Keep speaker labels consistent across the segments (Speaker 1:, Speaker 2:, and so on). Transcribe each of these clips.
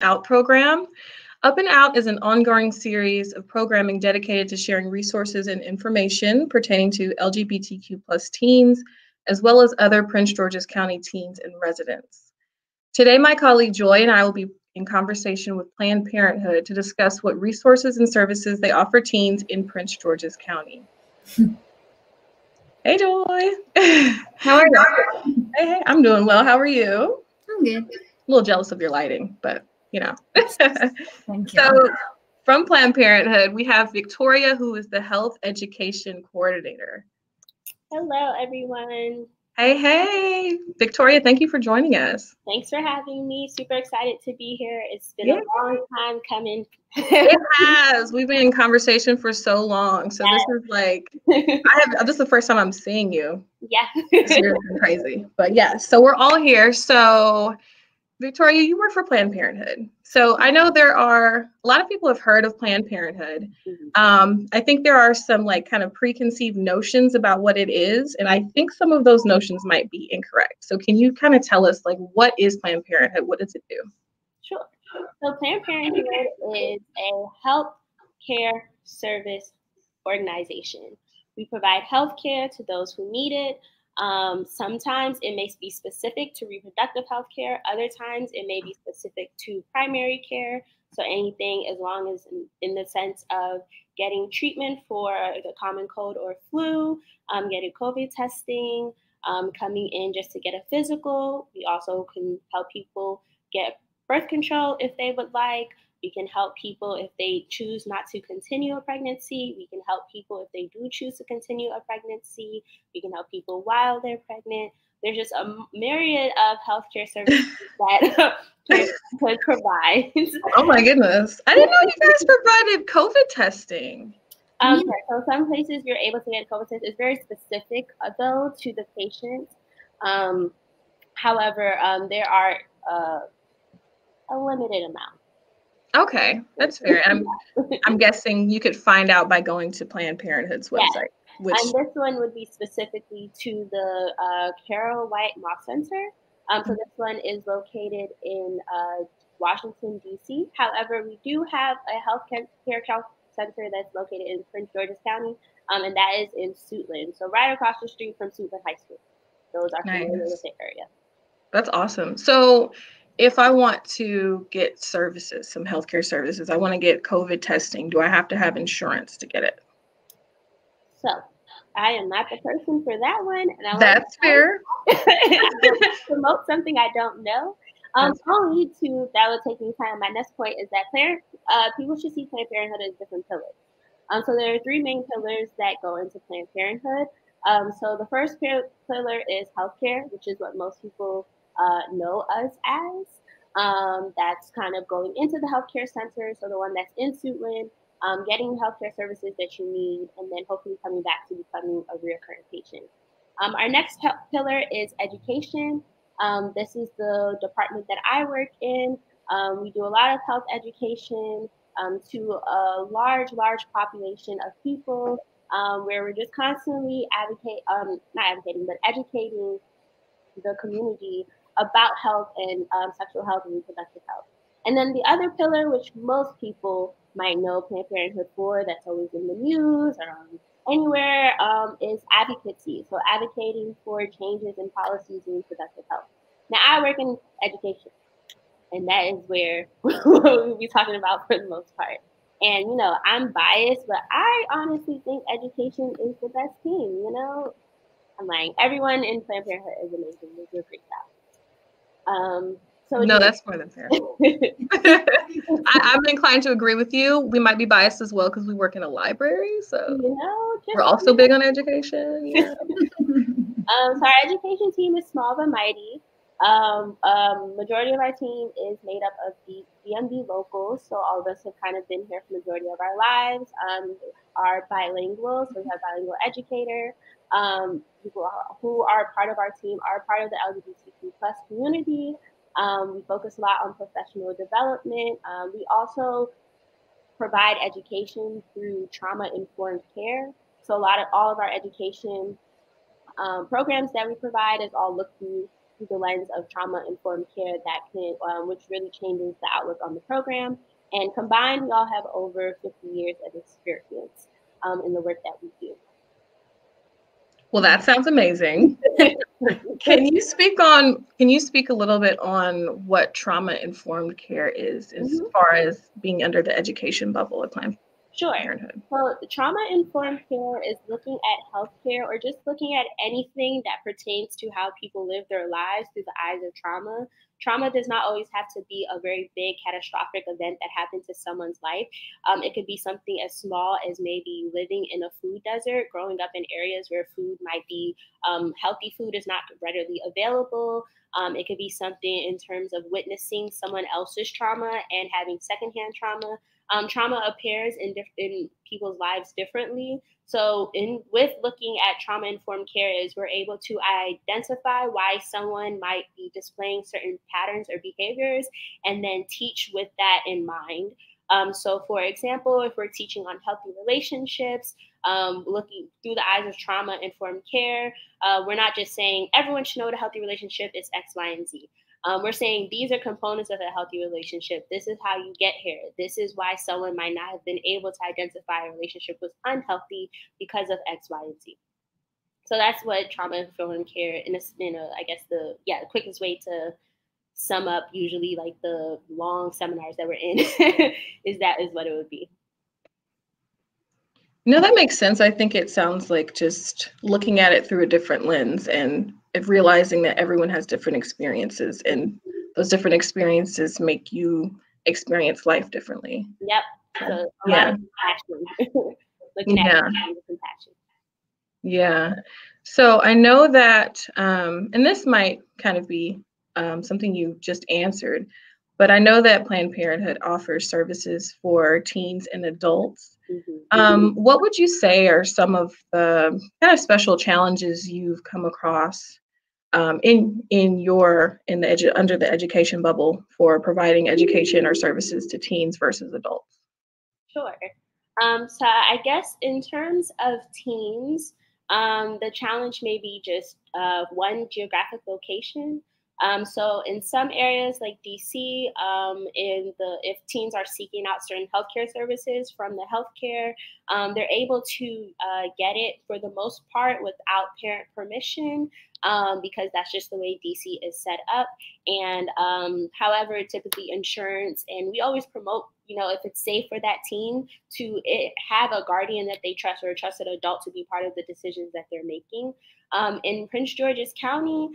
Speaker 1: Out program. Up and Out is an ongoing series of programming dedicated to sharing resources and information pertaining to LGBTQ plus teens, as well as other Prince George's County teens and residents. Today, my colleague Joy and I will be in conversation with Planned Parenthood to discuss what resources and services they offer teens in Prince George's County. Hey, Joy.
Speaker 2: How are you?
Speaker 1: Hey, I'm doing well. How are you?
Speaker 2: I'm good.
Speaker 1: A little jealous of your lighting, but you know.
Speaker 2: Thank you.
Speaker 1: So from Planned Parenthood, we have Victoria, who is the Health Education Coordinator.
Speaker 3: Hello, everyone.
Speaker 1: Hey. Victoria, thank you for joining us.
Speaker 3: Thanks for having me. Super excited to be here. It's been a long time coming.
Speaker 1: It has. We've been in conversation for so long. So this is like, this is the first time I'm seeing you.
Speaker 3: Yeah.
Speaker 1: It's really crazy. But yeah, so we're all here. So Victoria, you work for Planned Parenthood. So I know there are a lot of people have heard of Planned Parenthood. I think there are some like kind of preconceived notions about what it is. And I think some of those notions might be incorrect. So can you kind of tell us like, what is Planned Parenthood? What does it do?
Speaker 3: Sure. So Planned Parenthood is a health care service organization. We provide health care to those who need it. Sometimes it may be specific to reproductive health care. Other times it may be specific to primary care. So anything as long as in the sense of getting treatment for the common cold or flu, getting COVID testing, coming in just to get a physical. We also can help people get birth control if they would like. We can help people if they choose not to continue a pregnancy. We can help people if they do choose to continue a pregnancy. We can help people while they're pregnant. There's just a myriad of healthcare services that could provide.
Speaker 1: Oh my goodness. I didn't know you guys provided COVID testing.
Speaker 3: So some places you're able to get COVID test. It's very specific though to the patient. However, there are a limited amount.
Speaker 1: Okay, that's fair. I'm guessing you could find out by going to Planned Parenthood's website.
Speaker 3: And this one would be specifically to the Carol White Moss Center. So this one is located in Washington, D.C. However, we do have a healthcare center that's located in Prince George's County, and that is in Suitland. So right across the street from Suitland High School. Those are familiar with the area.
Speaker 1: That's awesome. So if I want to get services, some healthcare services, I want to get COVID testing, do I have to have insurance to get it?
Speaker 3: So I am not the person for that one. And
Speaker 1: That's fair.
Speaker 3: Promote something I don't know. Only to that would take me time. My next point is that people should see Planned Parenthood as different pillars. So there are three main pillars that go into Planned Parenthood. So the first pillar is healthcare, which is what most people know us as. That's kind of going into the healthcare center, so the one that's in Suitland, getting healthcare services that you need, and then hopefully coming back to becoming a recurring patient. Our next pillar is education. This is the department that I work in. We do a lot of health education to a large population of people, where we're just constantly educating the community about health and sexual health and reproductive health. And then the other pillar, which most people might know Planned Parenthood for, that's always in the news or anywhere, is advocacy. So advocating for changes in policies in reproductive health. Now, I work in education, and that is where we'll be talking about for the most part. And, I'm biased, but I honestly think education is the best team, I'm like, everyone in Planned Parenthood is amazing. They do a great job.
Speaker 1: No, that's more than fair. I'm inclined to agree with you. We might be biased as well because we work in a library, so we're also big on education. Yeah.
Speaker 3: So our education team is small but mighty. Majority of our team is made up of DMV locals, so all of us have kind of been here for the majority of our lives. Are bilingual, so we have bilingual educator. People who are part of our team are part of the LGBTQ plus community. We focus a lot on professional development. We also provide education through trauma-informed care. So all of our education programs that we provide is all looked through through the lens of trauma-informed care that can, which really changes the outlook on the program. And combined, we all have over 50 years of experience in the work that we do.
Speaker 1: Well, that sounds amazing. Can you speak a little bit on what trauma-informed care is as far as being under the education bubble at Planned Parenthood?
Speaker 3: So trauma-informed care is looking at healthcare or just looking at anything that pertains to how people live their lives through the eyes of trauma. Trauma does not always have to be a very big catastrophic event that happened to someone's life. It could be something as small as maybe living in a food desert, growing up in areas where food might be healthy food is not readily available. It could be something in terms of witnessing someone else's trauma and having secondhand trauma. Trauma appears in people's lives differently. So with looking at trauma-informed care is we're able to identify why someone might be displaying certain patterns or behaviors and then teach with that in mind. So for example, if we're teaching on healthy relationships, looking through the eyes of trauma-informed care, we're not just saying everyone should know what a healthy relationship is X, Y, and Z. We're saying these are components of a healthy relationship. This is how you get here. This is why someone might not have been able to identify a relationship was unhealthy because of X, Y, and Z. So that's what trauma-informed care, I guess the quickest way to sum up usually like the long seminars that we're in is what it would be.
Speaker 1: No, that makes sense. I think it sounds like just looking at it through a different lens and realizing that everyone has different experiences and those different experiences make you experience life differently.
Speaker 3: Yep. So a lot of compassion. Looking at compassion.
Speaker 1: Yeah. So I know that, and this might kind of be something you just answered, but I know that Planned Parenthood offers services for teens and adults. What would you say are some of the kind of special challenges you've come across under the education bubble for providing education or services to teens versus adults?
Speaker 3: Sure. So I guess in terms of teens, the challenge may be just one, geographic location. So in some areas like DC, if teens are seeking out certain healthcare services from the healthcare, they're able to get it for the most part without parent permission. Because that's just the way DC is set up. And however, typically insurance, and we always promote, if it's safe for that teen to have a guardian that they trust or a trusted adult to be part of the decisions that they're making. In Prince George's County,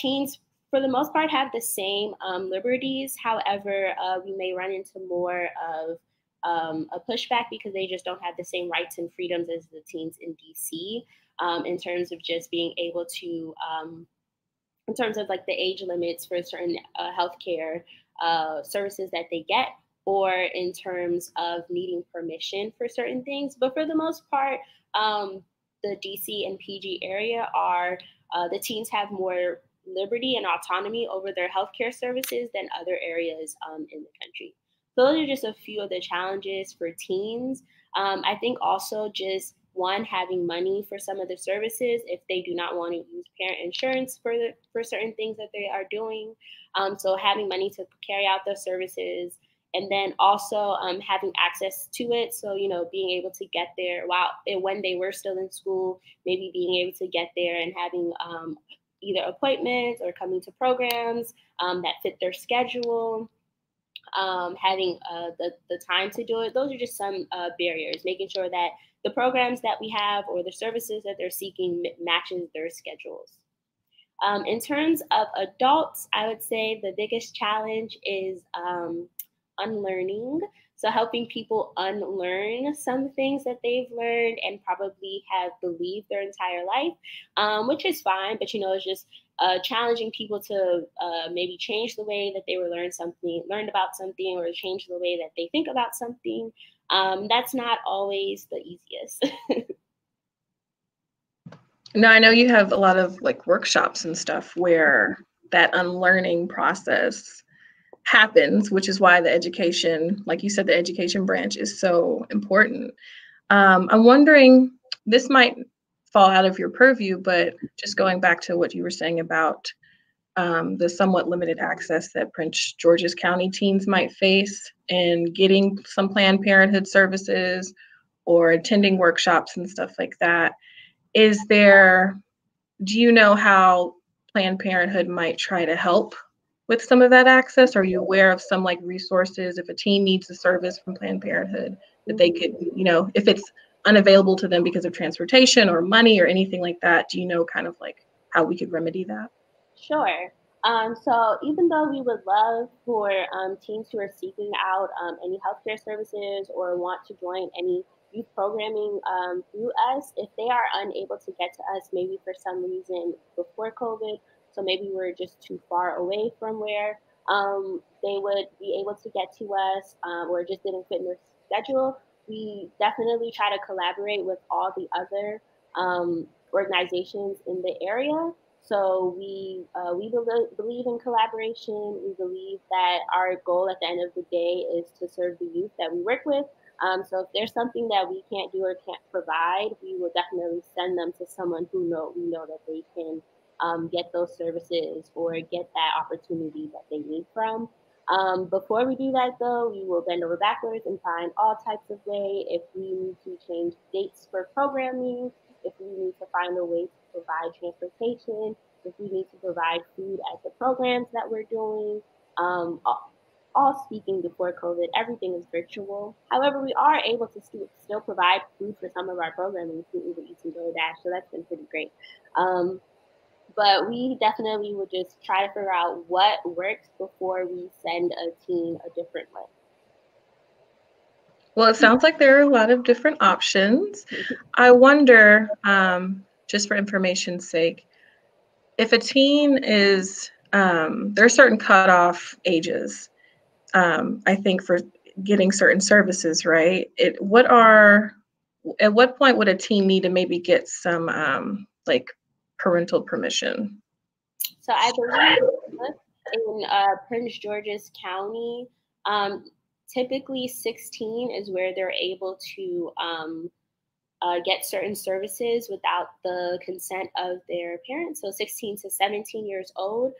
Speaker 3: teens for the most part have the same liberties. However, we may run into more of a pushback because they just don't have the same rights and freedoms as the teens in DC. In terms of just being able to, in terms of like the age limits for certain healthcare services that they get, or in terms of needing permission for certain things. But for the most part, the DC and PG area the teens have more liberty and autonomy over their healthcare services than other areas in the country. So those are just a few of the challenges for teens. I think also just one, having money for some of the services if they do not want to use parent insurance for certain things that they are doing. So having money to carry out those services, and then also having access to it. So, being able to get there when they were still in school, maybe being able to get there and having either appointments or coming to programs that fit their schedule. Having the time to do it. Those are just some barriers, making sure that the programs that we have or the services that they're seeking matches their schedules. In terms of adults, I would say the biggest challenge is unlearning. So helping people unlearn some things that they've learned and probably have believed their entire life, which is fine, but it's just challenging people to maybe change the way that they learned about something, or change the way that they think about something. That's not always the easiest.
Speaker 1: No, I know you have a lot of like workshops and stuff where that unlearning process happens, which is why the education, like you said, the education branch is so important. I'm wondering, this might fall out of your purview, but just going back to what you were saying about the somewhat limited access that Prince George's County teens might face in getting some Planned Parenthood services or attending workshops and stuff like that. Do you know how Planned Parenthood might try to help with some of that access? Are you aware of some like resources if a teen needs a service from Planned Parenthood that they could, if it's unavailable to them because of transportation or money or anything like that, do you know kind of like how we could remedy that?
Speaker 3: Sure. So even though we would love for teens who are seeking out any healthcare services or want to join any youth programming through us, if they are unable to get to us, maybe for some reason before COVID, so maybe we're just too far away from where they would be able to get to us, or just didn't fit in their schedule, we definitely try to collaborate with all the other organizations in the area. So we believe in collaboration. We believe that our goal at the end of the day is to serve the youth that we work with. So if there's something that we can't do or can't provide, we will definitely send them to someone who we know that they can get those services or get that opportunity that they need from. Before we do that, though, we will bend over backwards and find all types of way. If we need to change dates for programming, if we need to find a way to provide transportation, if we need to provide food at the programs that we're doing. All speaking before COVID, everything is virtual. However, we are able to still provide food for some of our programming through Uber Eats and DoorDash, so that's been pretty great. But we definitely would just try to figure out what works before we send a teen a different way.
Speaker 1: Well, it sounds like there are a lot of different options. I wonder, just for information's sake, if a teen is, there are certain cutoff ages, I think, for getting certain services, right? At what point would a teen need to maybe get some like parental permission?
Speaker 3: So I believe in Prince George's County, typically 16 is where they're able to get certain services without the consent of their parents. So 16 to 17 years old.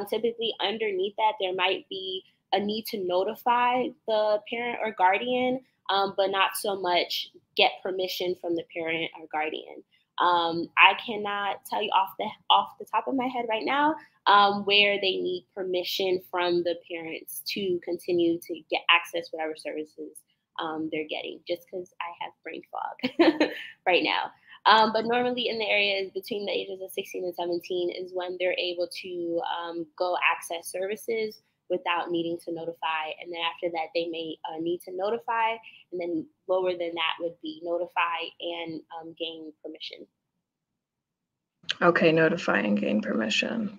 Speaker 3: Typically underneath that, there might be a need to notify the parent or guardian, but not so much get permission from the parent or guardian. I cannot tell you off the top of my head right now where they need permission from the parents to continue to get access whatever services they're getting, just because I have brain fog right now. But normally in the areas between the ages of 16 and 17 is when they're able to go access services without needing to notify. And then after that, they may need to notify. And then lower than that would be notify and gain permission.
Speaker 1: Okay, notify and gain permission.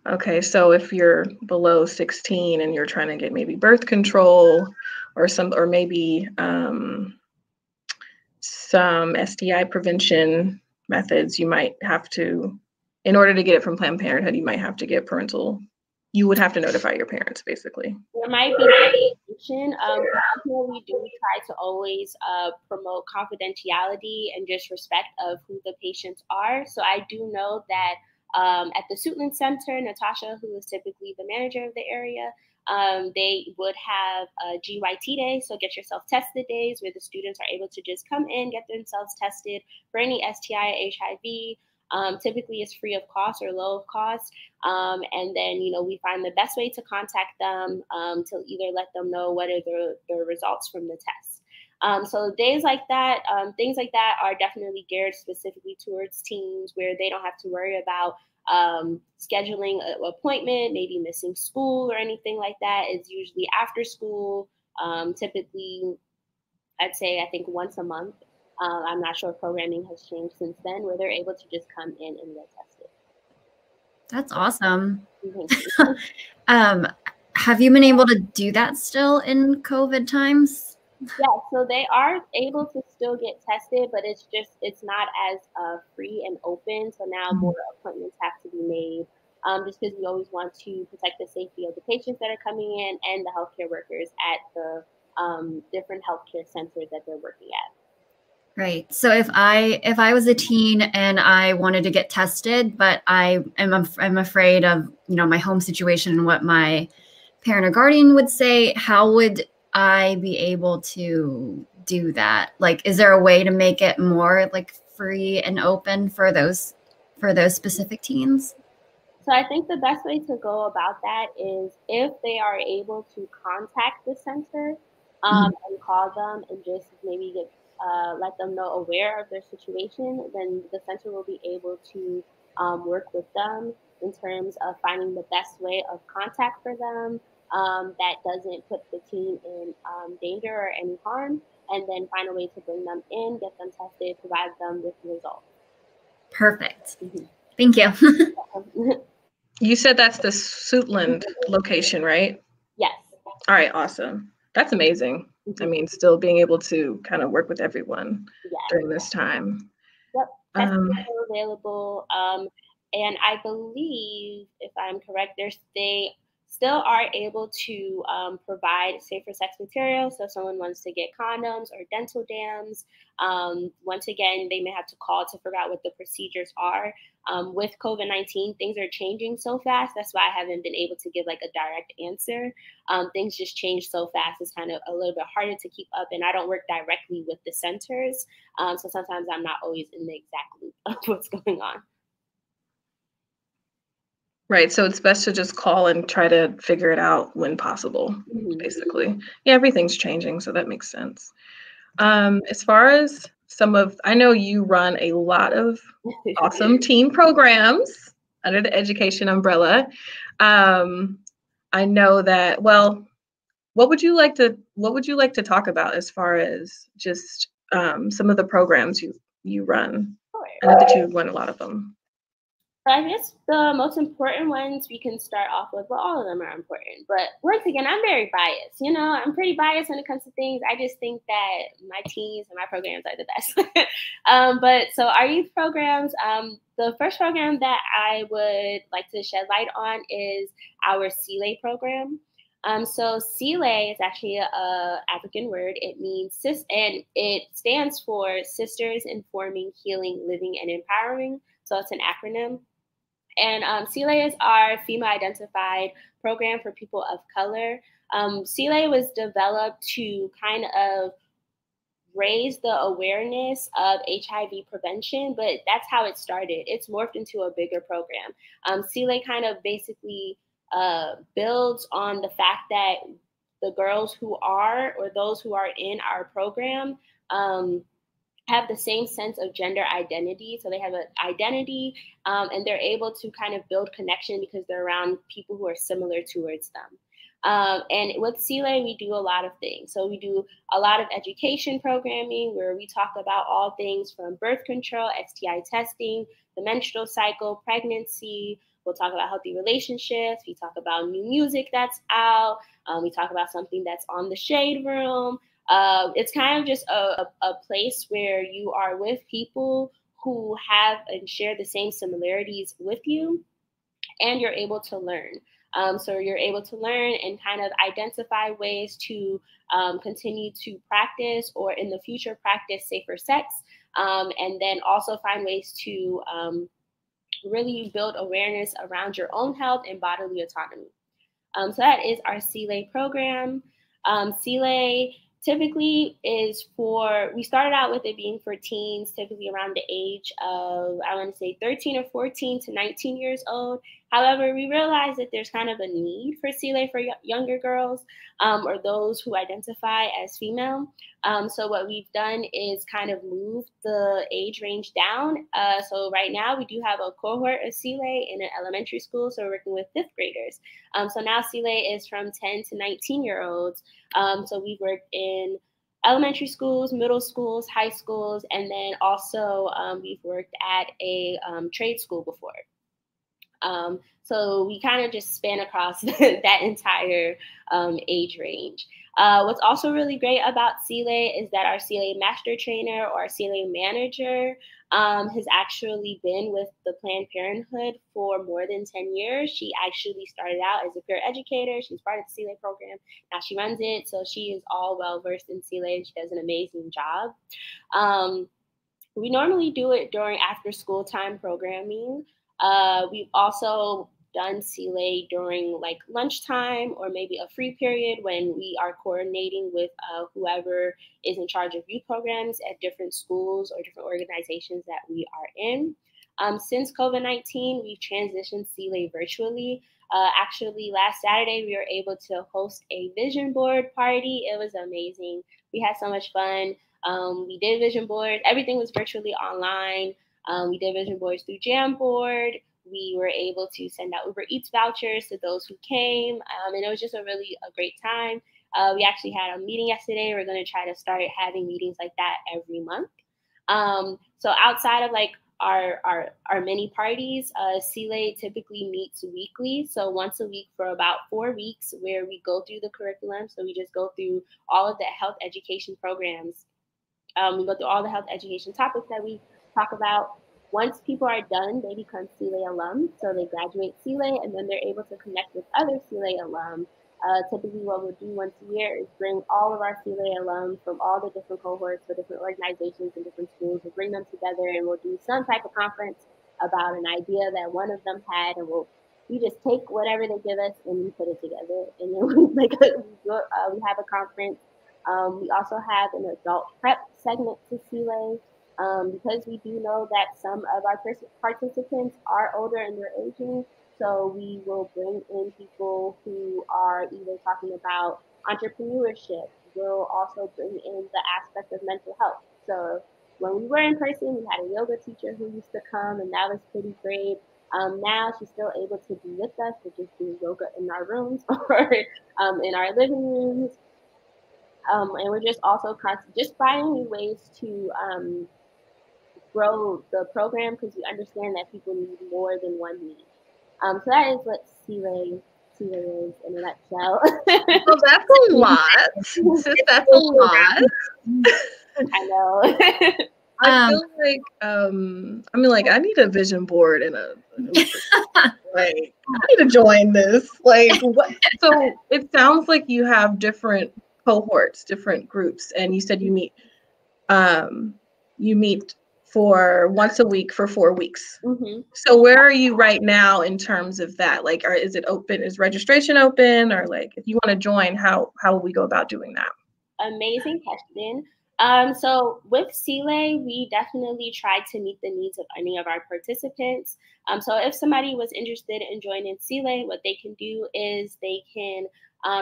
Speaker 1: Okay, so if you're below 16 and you're trying to get maybe birth control or maybe some STI prevention methods, you might have to, in order to get it from Planned Parenthood, you would have to notify your parents, basically.
Speaker 3: There might be information. We do try to always promote confidentiality and just respect of who the patients are. So I do know that at the Suitland Center, Natasha, who is typically the manager of the area, they would have a GYT day, so get yourself tested days, where the students are able to just come in, get themselves tested for any STI, HIV. Typically it's free of cost or low of cost. And then, we find the best way to contact them to either let them know what are the results from the test. So days like that, things like that are definitely geared specifically towards teens, where they don't have to worry about scheduling an appointment, maybe missing school or anything like that. It's usually after school, typically, I think once a month. I'm not sure if programming has changed since then, where they're able to just come in and get tested.
Speaker 2: That's awesome. Have you been able to do that still in COVID times?
Speaker 3: Yeah, so they are able to still get tested, but it's not as free and open. So now more appointments have to be made, just because we always want to protect the safety of the patients that are coming in and the healthcare workers at the different healthcare centers that they're working at.
Speaker 2: Right. So if I was a teen and I wanted to get tested, but I'm afraid of, my home situation and what my parent or guardian would say, how would I be able to do that? Like, is there a way to make it more like free and open for those specific teens?
Speaker 3: So I think the best way to go about that is if they are able to contact the center and call them and just maybe let them know aware of their situation, then the center will be able to work with them in terms of finding the best way of contact for them that doesn't put the teen in danger or any harm, and then find a way to bring them in, get them tested, provide them with results.
Speaker 2: Perfect.
Speaker 3: Mm-hmm.
Speaker 2: Thank you.
Speaker 1: You said that's the Suitland location, right?
Speaker 3: Yes.
Speaker 1: All right, awesome. That's amazing. I mean, still being able to kind of work with everyone during this time.
Speaker 3: Yep, testing is still available. And I believe, if I'm correct, they still are able to provide safer sex material. So if someone wants to get condoms or dental dams, once again, they may have to call to figure out what the procedures are. With COVID-19, things are changing so fast. That's why I haven't been able to give like a direct answer. Things just change so fast. It's kind of a little bit harder to keep up. And I don't work directly with the centers. So sometimes I'm not always in the exact loop of what's going on.
Speaker 1: Right. So it's best to just call and try to figure it out when possible, basically. Yeah, everything's changing, so that makes sense. As far as I know you run a lot of awesome teen programs under the education umbrella. I know that, well, what would you like to talk about as far as just some of the programs you run? I know that you run a lot of them.
Speaker 3: So I guess the most important ones we can start off with, well, all of them are important. But once again, I'm very biased. I'm pretty biased when it comes to things. I just think that my teams and my programs are the best. But so our youth programs, the first program that I would like to shed light on is our CLA program. So CLA is actually a African word. It means and it stands for Sisters Informing, Healing, Living, and Empowering. So it's an acronym. And CLA is our female-identified program for people of color. CLA was developed to kind of raise the awareness of HIV prevention, but that's how it started. It's morphed into a bigger program. CLA kind of basically builds on the fact that the girls who are, or those who are in our program, have the same sense of gender identity. So they have an identity and they're able to kind of build connection because they're around people who are similar towards them. And with CLA, we do a lot of things. So we do a lot of education programming where we talk about all things from birth control, STI testing, the menstrual cycle, pregnancy. We'll talk about healthy relationships. We talk about new music that's out. We talk about something that's on the Shade Room. It's kind of just a place where you are with people who have and share the same similarities with you, and you're able to learn. So you're able to learn and kind of identify ways to continue to practice, or in the future practice safer sex, and then also find ways to really build awareness around your own health and bodily autonomy. So that is our CLA program. CLA typically we started out with it being for teens, typically around the age of, I want to say 13 or 14 to 19 years old. However, we realized that there's kind of a need for CLA for younger girls or those who identify as female. So what we've done is kind of move the age range down. So right now we do have a cohort of CLA in an elementary school. So we're working with 5th graders. So now CLA is from 10 to 19-year-olds. So we've worked in elementary schools, middle schools, high schools, and then also we've worked at a trade school before. So we kind of just span across that entire age range. What's also really great about CLA is that our CLA master trainer or our CLA manager has actually been with the Planned Parenthood for more than 10 years. She actually started out as a peer educator. She's part of the CLA program. Now she runs it. So she is all well-versed in CLA. She does an amazing job. We normally do it during after-school time programming. We've also done CLA during like lunchtime or maybe a free period when we are coordinating with whoever is in charge of youth programs at different schools or different organizations that we are in. Since COVID-19, we've transitioned CLA virtually. Actually, last Saturday, we were able to host a vision board party. It was amazing. We had so much fun. We did vision boards. Everything was virtually online. We did vision boards through Jamboard. We were able to send out Uber Eats vouchers to those who came. And it was just a great time. We actually had a meeting yesterday. We're going to try to start having meetings like that every month. So outside of like our mini parties, CLA typically meets weekly. So once a week for about 4 weeks where we go through the curriculum. So we just go through all of the health education programs. We go through all the health education topics that we talk about. Once people are done, they become CLA alum. So they graduate CLA and then they're able to connect with other CLA alum. Typically what we'll do once a year is bring all of our CLA alums from all the different cohorts for different organizations and different schools. We'll bring them together and we'll do some type of conference about an idea that one of them had, and we just take whatever they give us and we put it together. And then we have a conference. We also have an adult prep segment to CLA. Because we do know that some of our participants are older and they're aging, so we will bring in people who are either talking about entrepreneurship. We'll also bring in the aspect of mental health. So when we were in person, we had a yoga teacher who used to come, and that was pretty great. Now she's still able to be with us to just do yoga in our rooms or in our living rooms. And we're just also just finding ways to grow the program because we understand that people need more than one need. So that is what CLA is in a nutshell.
Speaker 1: Well, that's a lot. Sis, that's a lot.
Speaker 3: I know.
Speaker 1: I feel like I need a vision board and like I need to join this. Like what? So it sounds like you have different cohorts, different groups, and you said you meet for once a week for 4 weeks.
Speaker 3: Mm-hmm.
Speaker 1: So where are you right now in terms of that? Like, is it open? Is registration open? Or like, if you want to join, how will we go about doing that?
Speaker 3: Amazing question. So with CLA, we definitely try to meet the needs of any of our participants. So if somebody was interested in joining CLA, what they can do is they can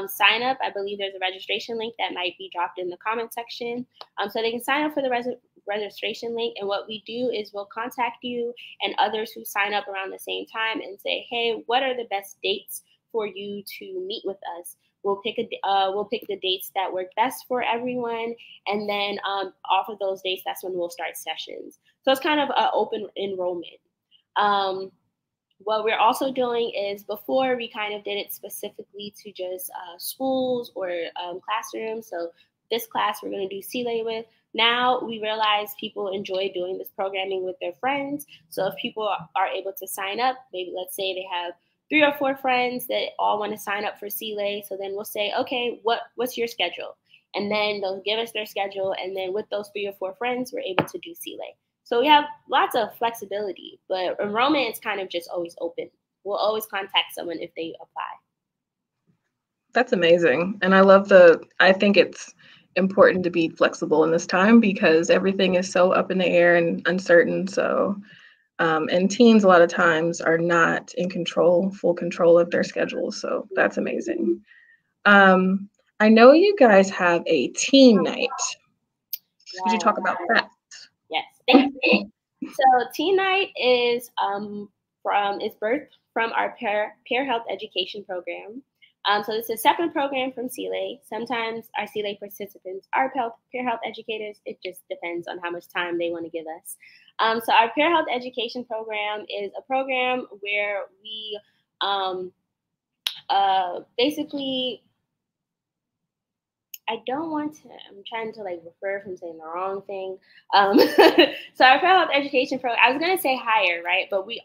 Speaker 3: sign up. I believe there's a registration link that might be dropped in the comment section. So they can sign up for the registration link. And what we do is we'll contact you and others who sign up around the same time and say, hey, what are the best dates for you to meet with us? We'll pick the dates that work best for everyone, and then off of those dates, that's when we'll start sessions. So it's kind of an open enrollment. What we're also doing is, before we kind of did it specifically to just schools or classrooms. So this class we're going to do CLA with. Now we realize people enjoy doing this programming with their friends. So if people are able to sign up, maybe let's say they have 3 or 4 friends that all want to sign up for CLA. So then we'll say, okay, what's your schedule? And then they'll give us their schedule. And then with those 3 or 4 friends, we're able to do CLA. So we have lots of flexibility, but enrollment is kind of just always open. We'll always contact someone if they apply.
Speaker 1: That's amazing. And I think it's important to be flexible in this time because everything is so up in the air and uncertain. So and teens a lot of times are not in full control of their schedules. So that's amazing. I know you guys have a teen night. Could you talk about that?
Speaker 3: Yes, thank you. So teen night is birthed from our peer health education program. So it's a separate program from CLA. Sometimes our CLA participants are peer health educators. It just depends on how much time they want to give us. So our peer health education program is a program where we basically, I'm trying to like refer from saying the wrong thing. So our peer health education program, I was going to say hire, right? But we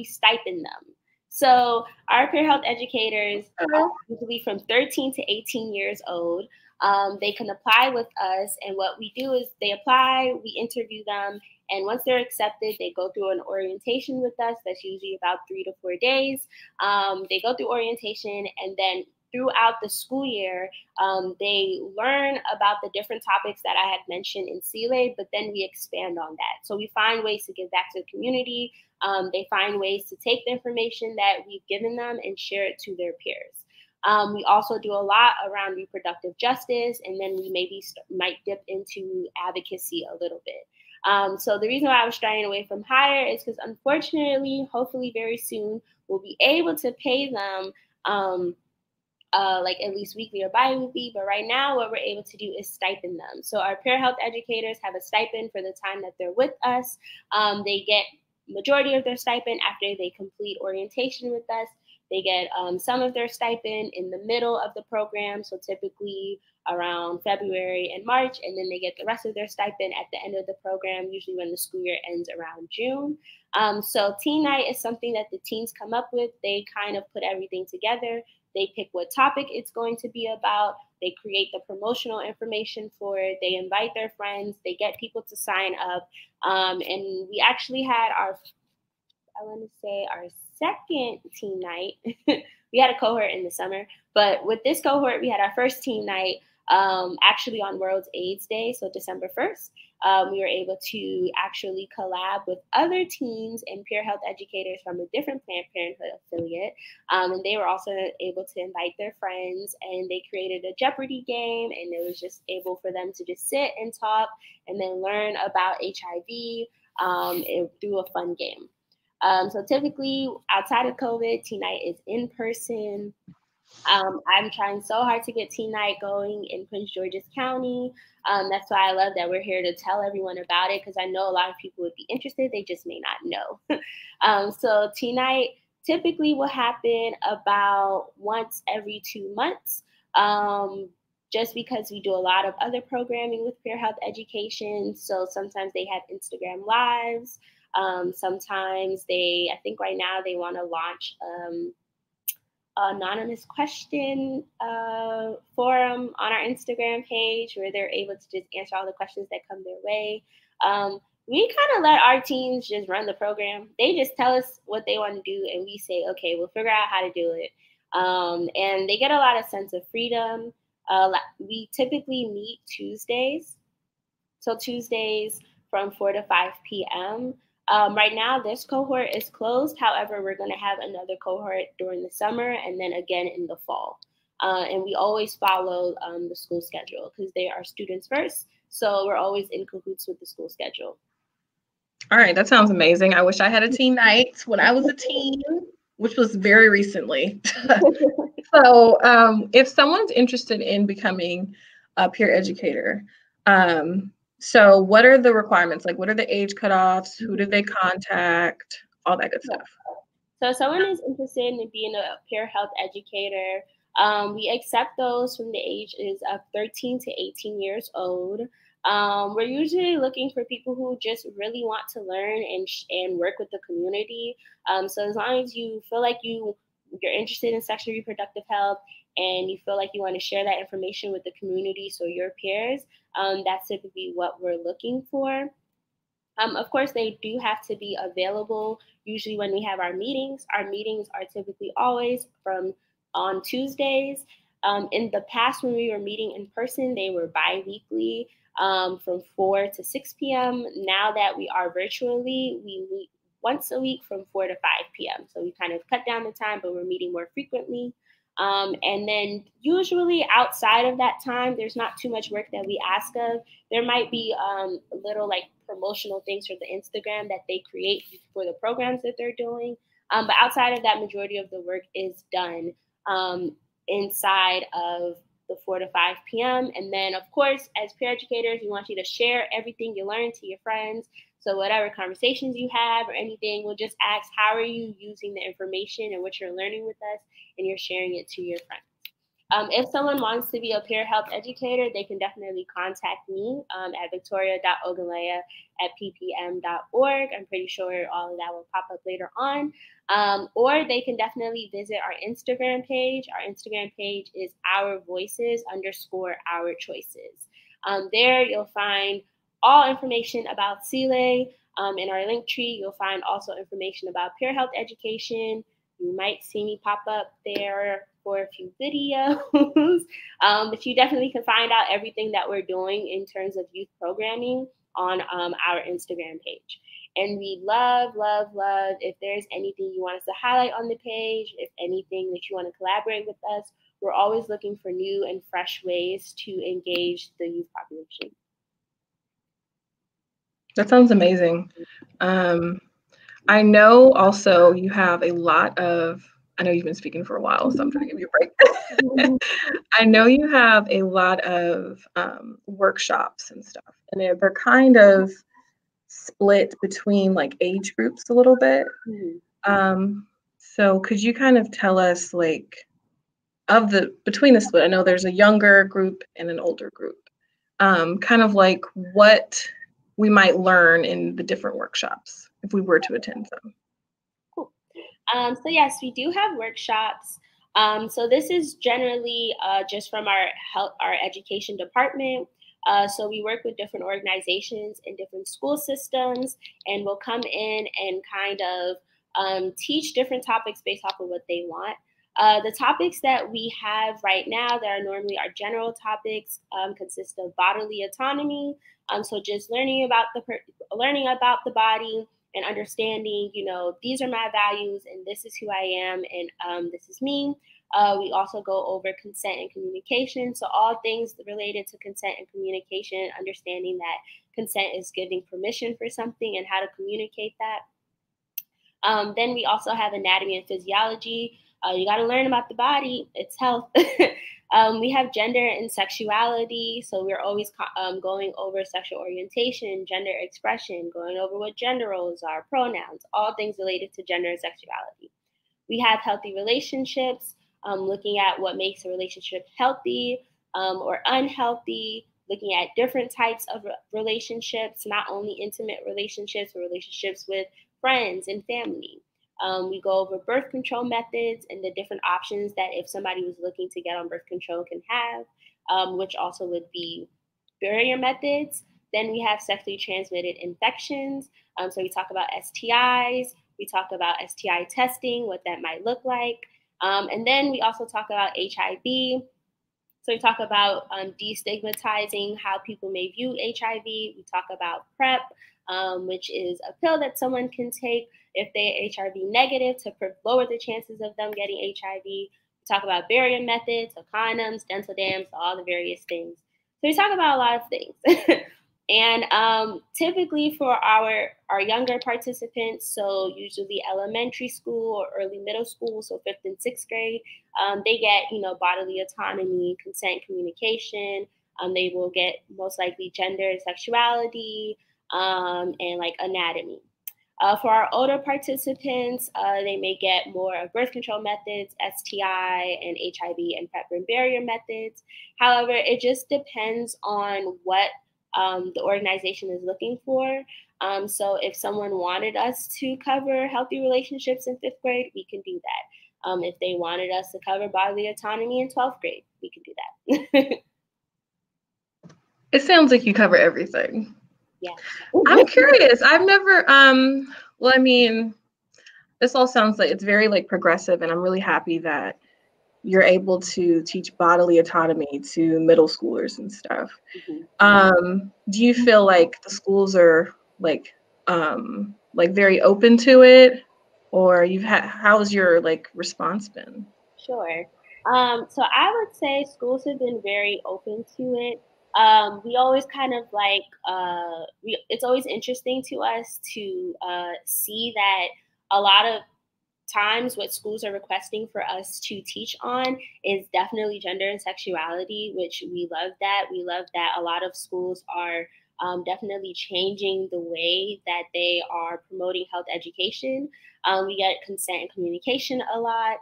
Speaker 3: stipend them. So our peer health educators are usually from 13 to 18 years old. They can apply with us, and what we do is they apply, we interview them, and once they're accepted, they go through an orientation with us. That's usually about 3 to 4 days. They go through orientation, and then throughout the school year, they learn about the different topics that I had mentioned in CLA, but then we expand on that. So we find ways to give back to the community. They find ways to take the information that we've given them and share it to their peers. We also do a lot around reproductive justice, and then we might dip into advocacy a little bit. So the reason why I was straying away from hire is because unfortunately, hopefully very soon, we'll be able to pay them like at least weekly or bi-weekly. But right now, what we're able to do is stipend them. So our peer health educators have a stipend for the time that they're with us. They get majority of their stipend after they complete orientation with us. They get some of their stipend in the middle of the program, so typically around February and March, and then they get the rest of their stipend at the end of the program, usually when the school year ends around June. So Teen Night is something that the teens come up with. They kind of put everything together. They pick what topic it's going to be about. They create the promotional information for it. They invite their friends. They get people to sign up. And we actually had our second teen night. We had a cohort in the summer, but with this cohort, we had our first teen night actually on World AIDS Day, so December 1st. We were able to actually collab with other teens and peer health educators from a different Planned Parenthood affiliate. And they were also able to invite their friends, and they created a Jeopardy game, and it was just able for them to just sit and talk and then learn about HIV through a fun game. So typically outside of COVID, Teen Night is in person. I'm trying so hard to get Teen Night going in Prince George's County. That's why I love that we're here to tell everyone about it, because I know a lot of people would be interested. They just may not know. So Teen Night typically will happen about once every 2 months. Just because we do a lot of other programming with peer health education. So sometimes they have Instagram lives. Sometimes I think right now they want to launch anonymous question forum on our Instagram page where they're able to just answer all the questions that come their way. We kind of let our teens just run the program. They just tell us what they want to do, and we say, okay, we'll figure out how to do it. And they get a lot of sense of freedom. We typically meet Tuesdays. So Tuesdays from 4 to 5 p.m. Right now, this cohort is closed. However, we're going to have another cohort during the summer and then again in the fall. And we always follow the school schedule because they are students first. So we're always in cahoots with the school schedule.
Speaker 1: All right, that sounds amazing. I wish I had a teen night when I was a teen, which was very recently. So if someone's interested in becoming a peer educator, so what are the requirements? Like, what are the age cutoffs? Who do they contact? All that good stuff.
Speaker 3: So if someone is interested in being a peer health educator, we accept those from the ages of 13 to 18 years old. We're usually looking for people who just really want to learn and work with the community. So as long as you feel like you're interested in sexual reproductive health and you feel like you want to share that information with the community, so your peers, that's typically what we're looking for. Of course, they do have to be available usually when we have our meetings. Our meetings are typically always on Tuesdays. In the past, when we were meeting in person, they were bi-weekly from 4 to 6 p.m. Now that we are virtually, we meet once a week from 4 to 5 p.m. So we kind of cut down the time, but we're meeting more frequently. And then usually outside of that time, there's not too much work that we ask of. There might be little like promotional things for the Instagram that they create for the programs that they're doing. But outside of that, majority of the work is done inside of the 4 to 5 p.m. And then, of course, as peer educators, we want you to share everything you learn to your friends. So whatever conversations you have or anything, we'll just ask, how are you using the information and what you're learning with us, and you're sharing it to your friends. If someone wants to be a peer health educator, they can definitely contact me at victoria.ogunleye@ppm.org. I'm pretty sure all of that will pop up later on. Or they can definitely visit our Instagram page. Our Instagram page is OurVoices_Our_Choices. There you'll find all information about CLE. In our link tree, you'll find also information about peer health education. You might see me pop up there for a few videos, but you definitely can find out everything that we're doing in terms of youth programming on our Instagram page. And we love if there's anything you want us to highlight on the page, if anything that you want to collaborate with us. We're always looking for new and fresh ways to engage the youth population.
Speaker 1: That sounds amazing. I know also you have a lot of, I know you've been speaking for a while, so I'm trying to give you a break. I know you have a lot of workshops and stuff, and they're kind of split between like age groups a little bit. So could you kind of tell us like between the split, I know there's a younger group and an older group, kind of like what we might learn in the different workshops if we were to attend them.
Speaker 3: Cool. So yes, we do have workshops. So this is generally just from our education department. So we work with different organizations and different school systems, and we'll come in and kind of teach different topics based off of what they want. The topics that we have right now that are normally our general topics consist of bodily autonomy. So just learning about the body and understanding, these are my values and this is who I am and this is me. We also go over consent and communication. So all things related to consent and communication, understanding that consent is giving permission for something and how to communicate that. Then we also have anatomy and physiology. You got to learn about the body, its health. We have gender and sexuality. So we're always going over sexual orientation, gender expression, going over what gender roles are, pronouns, all things related to gender and sexuality. We have healthy relationships, looking at what makes a relationship healthy or unhealthy, looking at different types of relationships, not only intimate relationships, but relationships with friends and family. We go over birth control methods and the different options that if somebody was looking to get on birth control can have, which also would be barrier methods. Then we have sexually transmitted infections. So we talk about STIs, we talk about STI testing, what that might look like. And then we also talk about HIV. So we talk about destigmatizing how people may view HIV. We talk about PrEP, which is a pill that someone can take if they're HIV negative to lower the chances of them getting HIV. We talk about barrier methods, so condoms, dental dams, all the various things. So we talk about a lot of things. And typically for our younger participants, so usually elementary school or early middle school, so 5th and 6th grade, they get, bodily autonomy, consent, communication. They will get most likely gender and sexuality and like anatomy. For our older participants, they may get more of birth control methods, STI and HIV and PrEP and barrier methods. However, it just depends on what the organization is looking for. So if someone wanted us to cover healthy relationships in 5th grade, we can do that. If they wanted us to cover bodily autonomy in 12th grade, we can do that.
Speaker 1: It sounds like you cover everything.
Speaker 3: Yeah.
Speaker 1: I'm curious. I've never, well, I mean, this all sounds like it's very like progressive, and I'm really happy that you're able to teach bodily autonomy to middle schoolers and stuff. Mm-hmm. Do you feel like the schools are like very open to it, or how's your like response been?
Speaker 3: Sure. So I would say schools have been very open to it. We always kind of like, it's always interesting to us to see that a lot of times what schools are requesting for us to teach on is definitely gender and sexuality, which we love that. We love that a lot of schools are definitely changing the way that they are promoting health education. We get consent and communication a lot.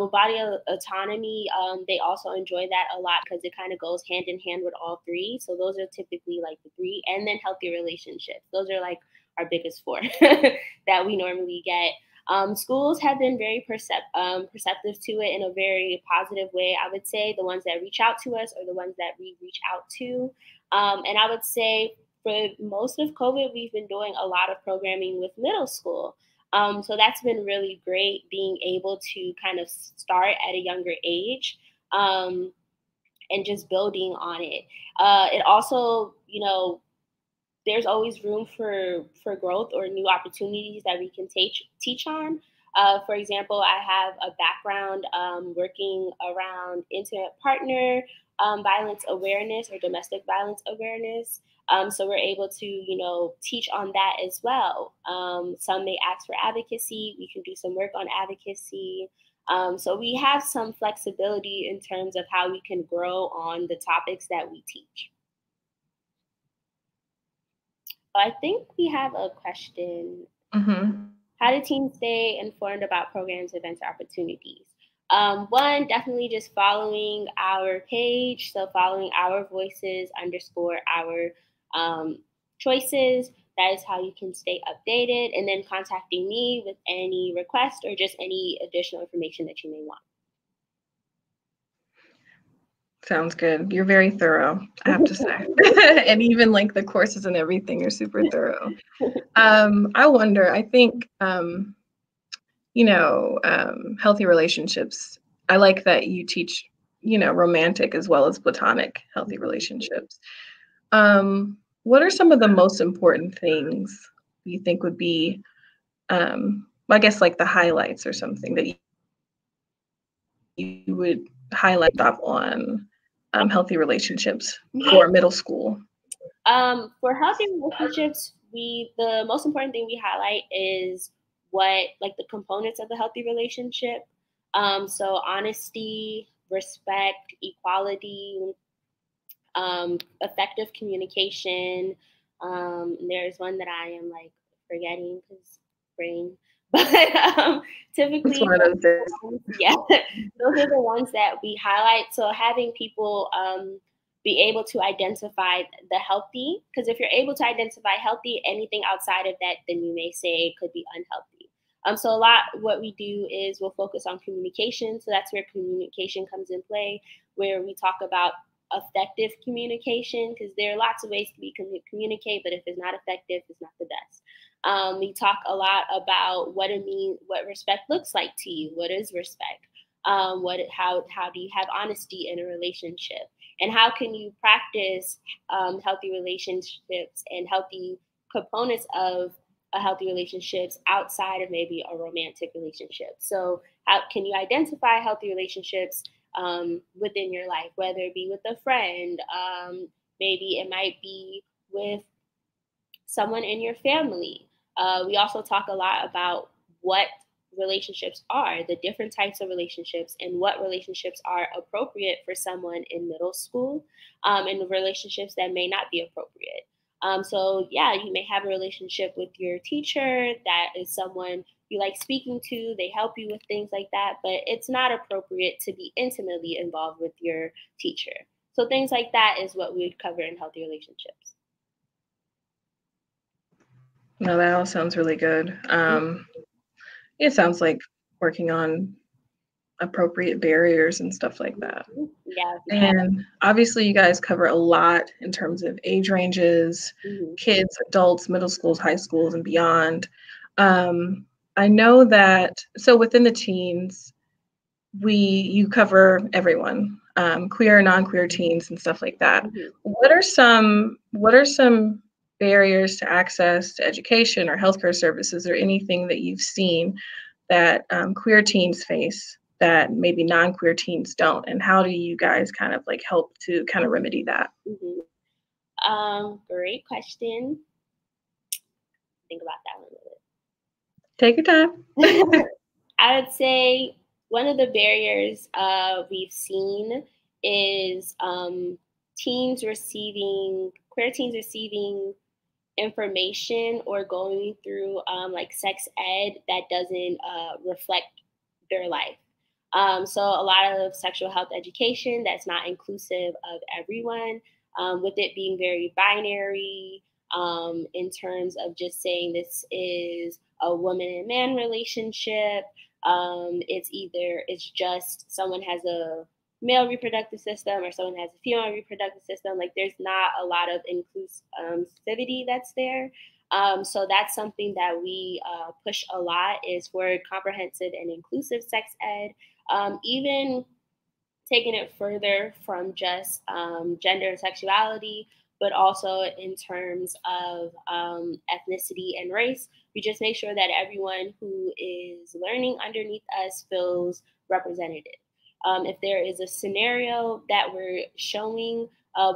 Speaker 3: With body autonomy, they also enjoy that a lot because it kind of goes hand in hand with all three. So those are typically like the three. And then healthy relationships. Those are like our biggest four that we normally get. Schools have been very perceptive to it in a very positive way. I would say the ones that reach out to us are the ones that we reach out to. And I would say for most of COVID, we've been doing a lot of programming with middle school. So that's been really great, being able to kind of start at a younger age and just building on it. It also, there's always room for growth or new opportunities that we can teach on. For example, I have a background working around intimate partner violence awareness or domestic violence awareness. So we're able to, teach on that as well. Some may ask for advocacy. We can do some work on advocacy. So we have some flexibility in terms of how we can grow on the topics that we teach. I think we have a question.
Speaker 1: Mm-hmm.
Speaker 3: How do teens stay informed about programs, events, or opportunities? One, definitely just following our page. So following our voices _ our choices. That is how you can stay updated. And then contacting me with any request or just any additional information that you may want.
Speaker 1: Sounds good. You're very thorough, I have to say. And even like the courses and everything are super thorough. I wonder, I think, healthy relationships. I like that you teach, romantic as well as platonic healthy relationships. What are some of the most important things you think would be, I guess, like the highlights or something that you would highlight up on healthy relationships for middle school?
Speaker 3: For healthy relationships, the most important thing we highlight is the components of the healthy relationship. So honesty, respect, equality, effective communication. There's one that I am forgetting because brain. But typically, yeah, those are the ones that we highlight. So having people be able to identify the healthy, because if you're able to identify healthy, anything outside of that, then you may say could be unhealthy. So a lot what we do is we'll focus on communication. So that's where communication comes in play, where we talk about effective communication, because there are lots of ways to communicate, but if it's not effective, it's not the best. We talk a lot about what it means, what respect looks like to you. What is respect? How do you have honesty in a relationship? And how can you practice healthy relationships and healthy components of a healthy relationships outside of maybe a romantic relationship? So how can you identify healthy relationships within your life, whether it be with a friend, maybe it might be with someone in your family. We also talk a lot about what relationships are, the different types of relationships, and what relationships are appropriate for someone in middle school, and relationships that may not be appropriate. So yeah, you may have a relationship with your teacher that is someone you like speaking to, they help you with things like that, but it's not appropriate to be intimately involved with your teacher. So things like that is what we would cover in healthy relationships.
Speaker 1: No, that all sounds really good. It sounds like working on appropriate barriers and stuff like that.
Speaker 3: Yeah.
Speaker 1: And obviously you guys cover a lot in terms of age ranges, kids, adults, middle schools, high schools, and beyond. I know that, so within the teens, you cover everyone, queer, non-queer teens and stuff like that. What are some barriers to access to education or healthcare services, or anything that you've seen that queer teens face that maybe non-queer teens don't, and how do you guys kind of help to kind of remedy that?
Speaker 3: Great question. Think about that one a little bit.
Speaker 1: Take your time.
Speaker 3: I would say one of the barriers we've seen is queer teens receiving information or going through like sex ed that doesn't reflect their life. So a lot of sexual health education that's not inclusive of everyone, with it being very binary in terms of just saying this is a woman and man relationship. It's just someone has a male reproductive system or someone has a female reproductive system. Like there's not a lot of inclusivity that's there. So that's something that we push a lot is for comprehensive and inclusive sex ed. Even taking it further from just gender and sexuality, but also in terms of ethnicity and race. We just make sure that everyone who is learning underneath us feels represented. If there is a scenario that we're showing,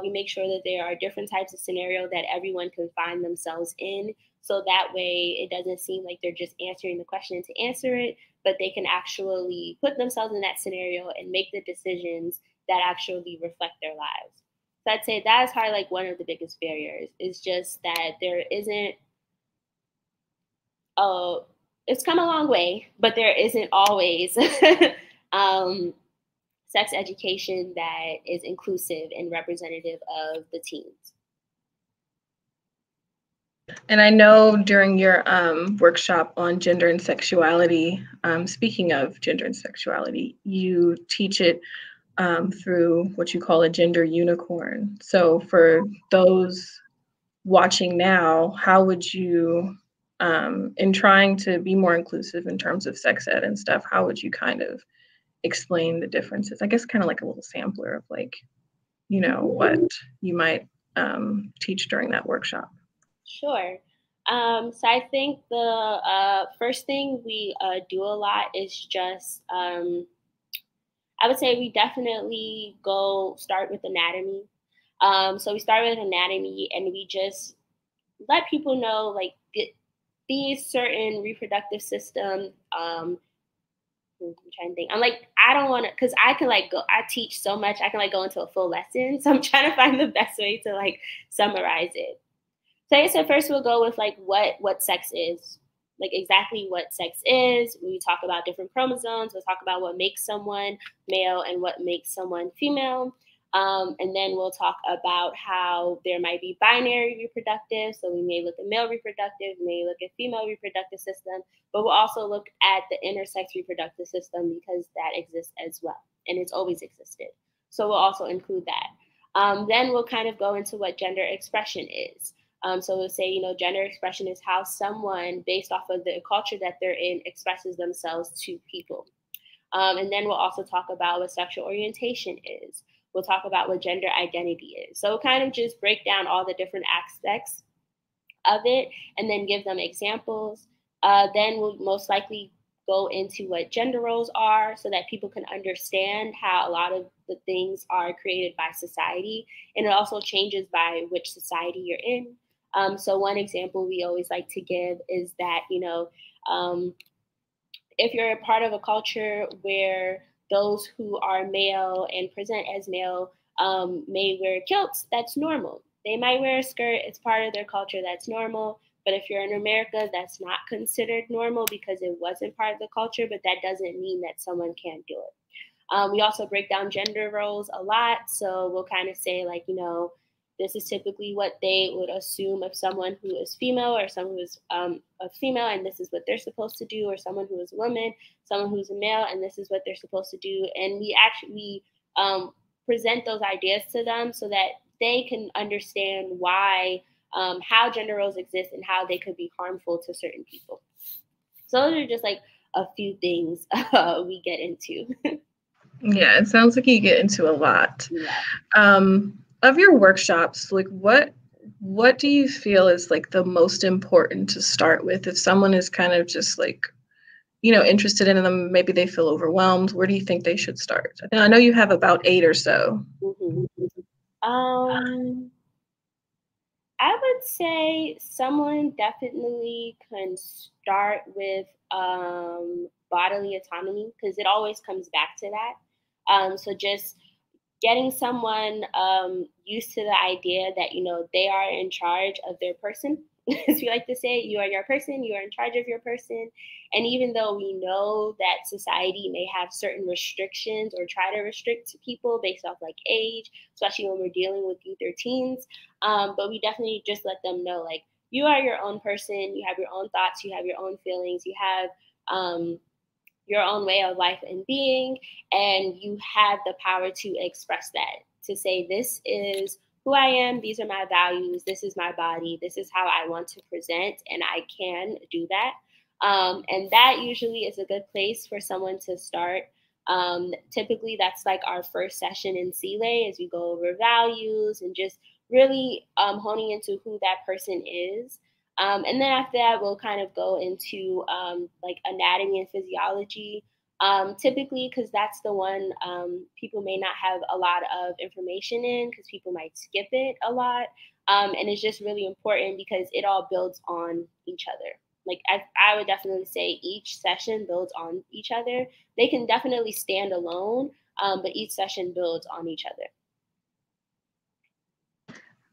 Speaker 3: we make sure that there are different types of scenario that everyone can find themselves in. So that way it doesn't seem like they're just answering the question to answer it, but they can actually put themselves in that scenario and make the decisions that actually reflect their lives. So I'd say that is probably like one of the biggest barriers, is just that there isn't it's come a long way, but there isn't always sex education that is inclusive and representative of the teens.
Speaker 1: And I know during your workshop on gender and sexuality, speaking of gender and sexuality, you teach it through what you call a gender unicorn. So for those watching now, how would you, in trying to be more inclusive in terms of sex ed and stuff, how would you kind of explain the differences? I guess kind of like a little sampler of like, you know, what you might teach during that workshop.
Speaker 3: Sure. So I think the first thing we do a lot is just, I would say we definitely start with anatomy. So we start with anatomy and we just let people know like these certain reproductive system. I'm trying to think. I'm like, I don't want to, because I can like go, I teach so much, I can like go into a full lesson. So I'm trying to find the best way to like summarize it. So first we'll go with like what sex is, like exactly what sex is. We talk about different chromosomes. We'll talk about what makes someone male and what makes someone female. And then we'll talk about how there might be binary reproductive. So we may look at male reproductive, we may look at female reproductive system, but we'll also look at the intersex reproductive system because that exists as well. And it's always existed. So we'll also include that. Then we'll kind of go into what gender expression is. So we'll say, you know, gender expression is how someone, based off of the culture that they're in, expresses themselves to people. And then we'll also talk about what sexual orientation is. We'll talk about what gender identity is. So we'll kind of just break down all the different aspects of it and then give them examples. Then we'll most likely go into what gender roles are so that people can understand how a lot of the things are created by society. And it also changes by which society you're in. So one example we always like to give is that, you know, if you're a part of a culture where those who are male and present as male may wear kilts, that's normal. They might wear a skirt, it's part of their culture, that's normal. But if you're in America, that's not considered normal because it wasn't part of the culture, but that doesn't mean that someone can't do it. We also break down gender roles a lot. So we'll kind of say like, you know, this is typically what they would assume of someone who is female or someone who is a female, and this is what they're supposed to do, or someone who is a woman, someone who's a male, and this is what they're supposed to do. And we actually present those ideas to them so that they can understand why, how gender roles exist and how they could be harmful to certain people. So those are just like a few things we get into.
Speaker 1: Yeah, it sounds like you get into a lot. Yeah. Of your workshops, like what do you feel is like the most important to start with if someone is kind of just like, you know, interested in them, maybe they feel overwhelmed, where do you think they should start? I know you have about 8 or so.
Speaker 3: Mm-hmm. I would say someone definitely can start with bodily autonomy, because it always comes back to that. So just getting someone used to the idea that, you know, they are in charge of their person. As we like to say, you are your person, you are in charge of your person. And even though we know that society may have certain restrictions or try to restrict people based off like age, especially when we're dealing with youth or teens, but we definitely just let them know, like, you are your own person, you have your own thoughts, you have your own feelings, you have your own way of life and being, and you have the power to express that, to say, this is who I am, these are my values, this is my body, this is how I want to present, and I can do that. And that usually is a good place for someone to start. Typically, that's like our first session in CLA, as we go over values and just really honing into who that person is. And then after that, we'll kind of go into like anatomy and physiology, typically, because that's the one people may not have a lot of information in, because people might skip it a lot. And it's just really important because it all builds on each other. Like I would definitely say each session builds on each other. They can definitely stand alone, but each session builds on each other.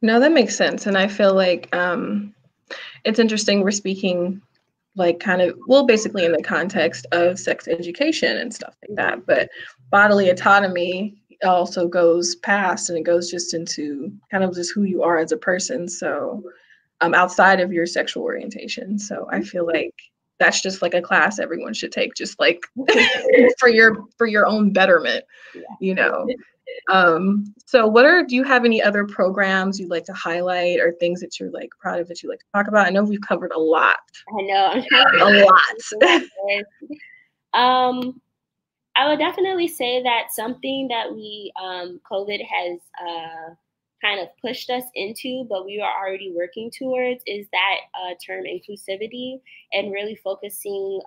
Speaker 1: No, that makes sense. And I feel like it's interesting we're speaking like kind of, well, basically in the context of sex education and stuff like that, but bodily autonomy also goes past, and it goes just into kind of just who you are as a person. So outside of your sexual orientation. So I feel like that's just like a class everyone should take, just like for your own betterment, you know. So do you have any other programs you'd like to highlight, or things that you're like proud of that you like to talk about? I know we've covered a lot.
Speaker 3: I know. I would definitely say that something that we COVID has kind of pushed us into, but we are already working towards, is that term inclusivity, and really focusing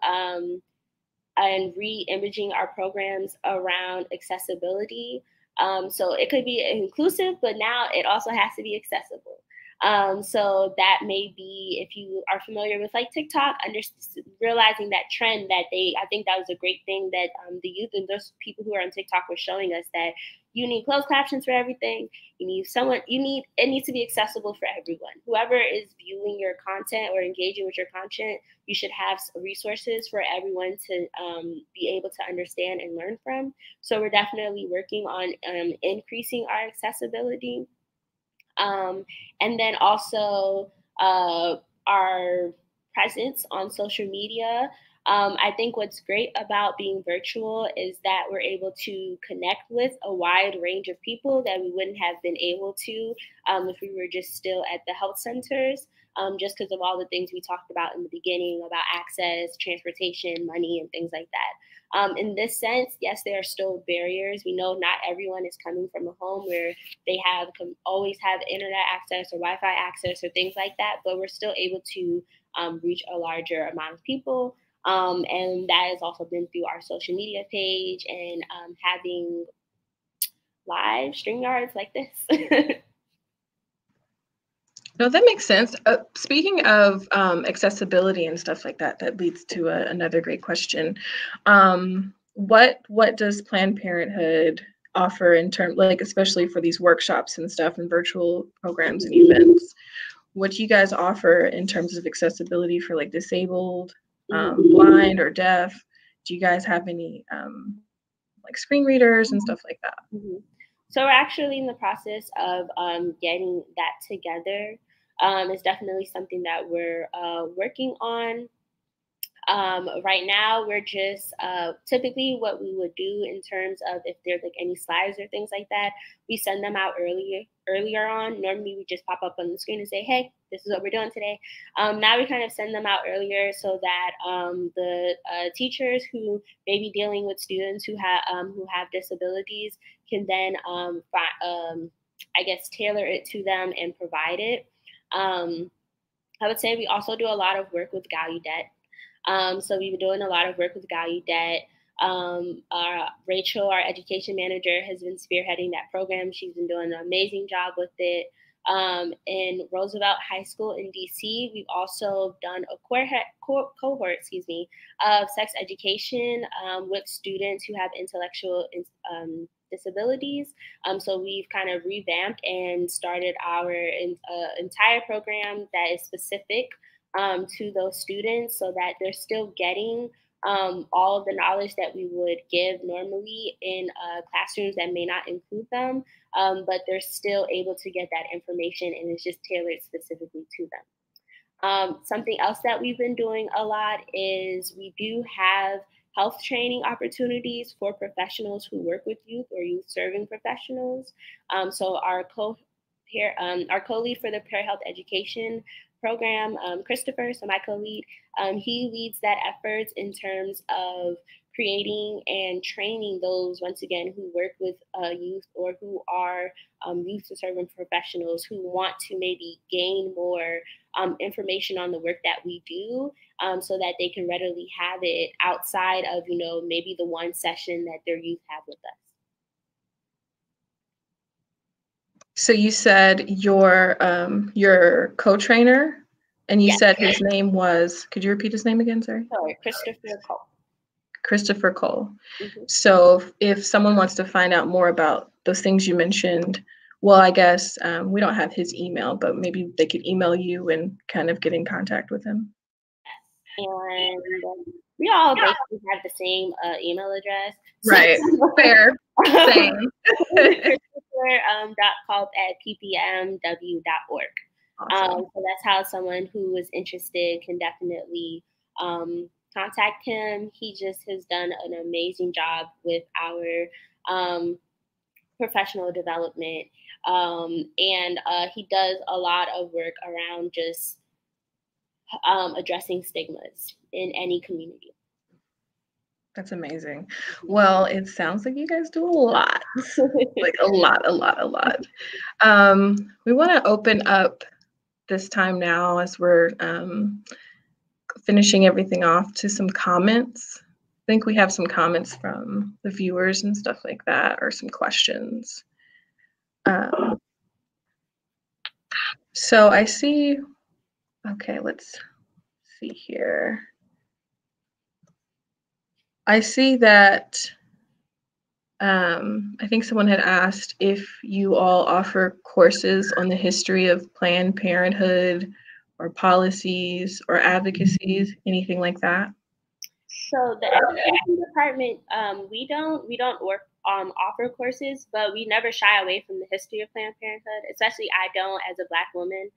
Speaker 3: and re-imaging our programs around accessibility. So it could be inclusive, but now it also has to be accessible. So that may be, if you are familiar with like TikTok, realizing that trend that I think that was a great thing that the youth and those people who are on TikTok were showing us, that you need closed captions for everything. It needs to be accessible for everyone. Whoever is viewing your content or engaging with your content, you should have resources for everyone to be able to understand and learn from. So we're definitely working on increasing our accessibility. And then also our presence on social media. I think what's great about being virtual is that we're able to connect with a wide range of people that we wouldn't have been able to if we were just still at the health centers, just because of all the things we talked about in the beginning about access, transportation, money, and things like that. In this sense, yes, there are still barriers. We know not everyone is coming from a home where they always have internet access or Wi-Fi access or things like that, but we're still able to reach a larger amount of people. And that has also been through our social media page and having live StreamYards like this.
Speaker 1: No, that makes sense. Speaking of accessibility and stuff like that, that leads to another great question. What does Planned Parenthood offer in terms, like especially for these workshops and stuff and virtual programs and events? What do you guys offer in terms of accessibility for like disabled, blind, or deaf? Do you guys have any like screen readers and stuff like that?
Speaker 3: So we're actually in the process of getting that together. It's definitely something that we're working on. Right now, we're just typically what we would do in terms of if there's like any slides or things like that, we send them out earlier on. Normally, we just pop up on the screen and say, hey, this is what we're doing today. Now we kind of send them out earlier so that the teachers who may be dealing with students who have disabilities can then, I guess, tailor it to them and provide it. I would say we also do a lot of work with Gallaudet. So we've been doing a lot of work with Gallaudet. Rachel, our education manager, has been spearheading that program. She's been doing an amazing job with it. In Roosevelt High School in DC, we've also done a cohort, of sex education with students who have intellectual disabilities. So we've kind of revamped and started our entire program that is specific to those students so that they're still getting all of the knowledge that we would give normally in classrooms that may not include them, but they're still able to get that information and it's just tailored specifically to them. Something else that we've been doing a lot is we do have health training opportunities for professionals who work with youth or youth serving professionals. So our co-lead for the Peer Health Education program, Christopher, so my co-lead, he leads that effort in terms of creating and training those, once again, who work with youth or who are youth serving professionals who want to maybe gain more information on the work that we do so that they can readily have it outside of, maybe the one session that their youth have with us.
Speaker 1: So you said your co-trainer, and you said his name was, could you repeat his name again, sorry?
Speaker 3: Sorry, Christopher Cole.
Speaker 1: Christopher Cole. Mm-hmm. So if someone wants to find out more about those things you mentioned, well, I guess we don't have his email, but maybe they could email you and kind of get in contact with him.
Speaker 3: And we all basically have the same email address.
Speaker 1: Right. Fair. Same.
Speaker 3: Christopher.culp@ppmw.org.
Speaker 1: Awesome.
Speaker 3: So that's how someone who is interested can definitely contact him. He just has done an amazing job with our professional development. And he does a lot of work around just addressing stigmas in any community.
Speaker 1: That's amazing. Well, it sounds like you guys do a lot, like a lot. We want to open up this time now as we're finishing everything off to some comments. I think we have some comments from the viewers and stuff like that, or some questions. So I see, okay, let's see here. I see that I think someone had asked if you all offer courses on the history of Planned Parenthood or policies or advocacies, anything like that.
Speaker 3: So the education department, we don't offer courses, but we never shy away from the history of Planned Parenthood, especially I don't as a Black woman.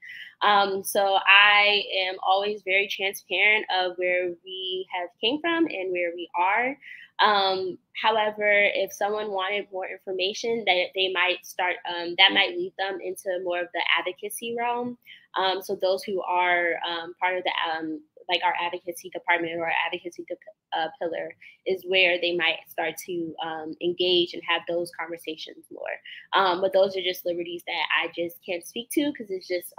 Speaker 3: So I am always very transparent of where we have came from and where we are. However, if someone wanted more information, that they might start, that might lead them into more of the advocacy realm. So those who are part of the like our advocacy department or our advocacy pillar is where they might start to engage and have those conversations more. But those are just liberties that I just can't speak to because it's just